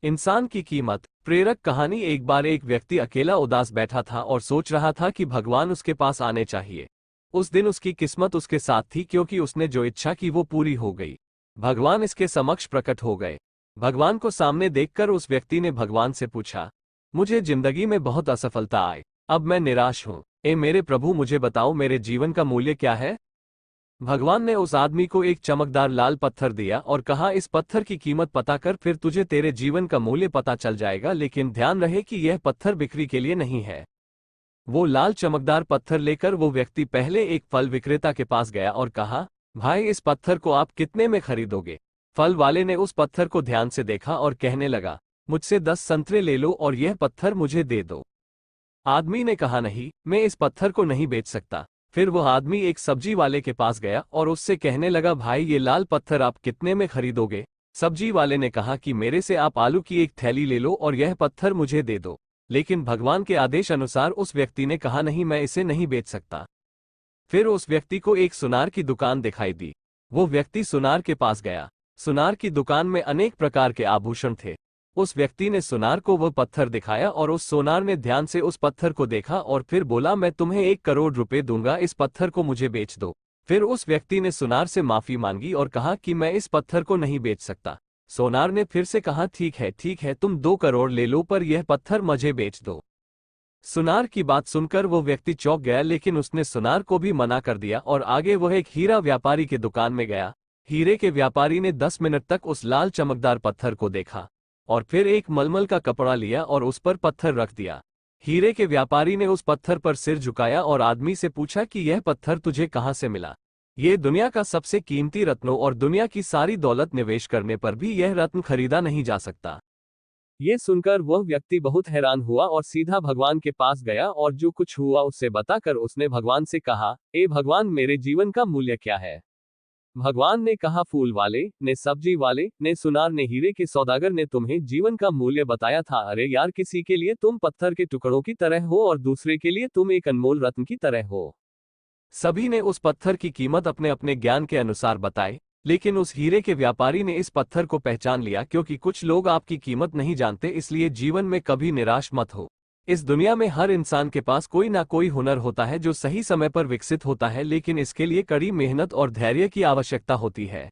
इंसान की कीमत। प्रेरक कहानी। एक बार एक व्यक्ति अकेला उदास बैठा था और सोच रहा था कि भगवान उसके पास आने चाहिए। उस दिन उसकी किस्मत उसके साथ थी क्योंकि उसने जो इच्छा की वो पूरी हो गई। भगवान इसके समक्ष प्रकट हो गए। भगवान को सामने देखकर उस व्यक्ति ने भगवान से पूछा, मुझे जिंदगी में बहुत असफलता आई, अब मैं निराश हूं। मेरे प्रभु, मुझे बताओ मेरे जीवन का मूल्य क्या है। भगवान ने उस आदमी को एक चमकदार लाल पत्थर दिया और कहा, इस पत्थर की कीमत पता कर, फिर तुझे तेरे जीवन का मूल्य पता चल जाएगा, लेकिन ध्यान रहे कि यह पत्थर बिक्री के लिए नहीं है। वो लाल चमकदार पत्थर लेकर वो व्यक्ति पहले एक फल विक्रेता के पास गया और कहा, भाई इस पत्थर को आप कितने में खरीदोगे। फल वाले ने उस पत्थर को ध्यान से देखा और कहने लगा, मुझसे 10 संतरे ले लो और यह पत्थर मुझे दे दो। आदमी ने कहा, नहीं, मैं इस पत्थर को नहीं बेच सकता। फिर वह आदमी एक सब्जी वाले के पास गया और उससे कहने लगा, भाई ये लाल पत्थर आप कितने में खरीदोगे। सब्जी वाले ने कहा कि मेरे से आप आलू की एक थैली ले लो और यह पत्थर मुझे दे दो। लेकिन भगवान के आदेश अनुसार उस व्यक्ति ने कहा, नहीं, मैं इसे नहीं बेच सकता। फिर उस व्यक्ति को एक सुनार की दुकान दिखाई दी। वो व्यक्ति सुनार के पास गया। सुनार की दुकान में अनेक प्रकार के आभूषण थे। उस व्यक्ति ने सुनार को वह पत्थर दिखाया और उस सोनार ने ध्यान से उस पत्थर को देखा और फिर बोला, मैं तुम्हें 1 करोड़ रुपए दूंगा, इस पत्थर को मुझे बेच दो। फिर उस व्यक्ति ने सुनार से माफी मांगी और कहा कि मैं इस पत्थर को नहीं बेच सकता। सोनार ने फिर से कहा, ठीक है, तुम 2 करोड़ ले लो, पर यह पत्थर मुझे बेच दो। सुनार की बात सुनकर वो व्यक्ति चौंक गया, लेकिन उसने सुनार को भी मना कर दिया और आगे वह एक हीरा व्यापारी की दुकान में गया। हीरे के व्यापारी ने 10 मिनट तक उस लाल चमकदार पत्थर को देखा और फिर एक मलमल का कपड़ा लिया और उस पर पत्थर रख दिया। हीरे के व्यापारी ने उस पत्थर पर सिर झुकाया और आदमी से पूछा कि यह पत्थर तुझे कहाँ से मिला। ये दुनिया का सबसे कीमती रत्नों और दुनिया की सारी दौलत निवेश करने पर भी यह रत्न खरीदा नहीं जा सकता। ये सुनकर वह व्यक्ति बहुत हैरान हुआ और सीधा भगवान के पास गया और जो कुछ हुआ उससे बताकर उसने भगवान से कहा, ए भगवान, मेरे जीवन का मूल्य क्या है। भगवान ने कहा, फूल वाले ने, सब्जी वाले ने, सुनार ने, हीरे के सौदागर ने तुम्हें जीवन का मूल्य बताया था। अरे यार, किसी के लिए तुम पत्थर के टुकड़ों की तरह हो और दूसरे के लिए तुम एक अनमोल रत्न की तरह हो। सभी ने उस पत्थर की कीमत अपने अपने ज्ञान के अनुसार बताई, लेकिन उस हीरे के व्यापारी ने इस पत्थर को पहचान लिया, क्योंकि कुछ लोग आपकी कीमत नहीं जानते। इसलिए जीवन में कभी निराश मत हो। इस दुनिया में हर इंसान के पास कोई ना कोई हुनर होता है जो सही समय पर विकसित होता है, लेकिन इसके लिए कड़ी मेहनत और धैर्य की आवश्यकता होती है।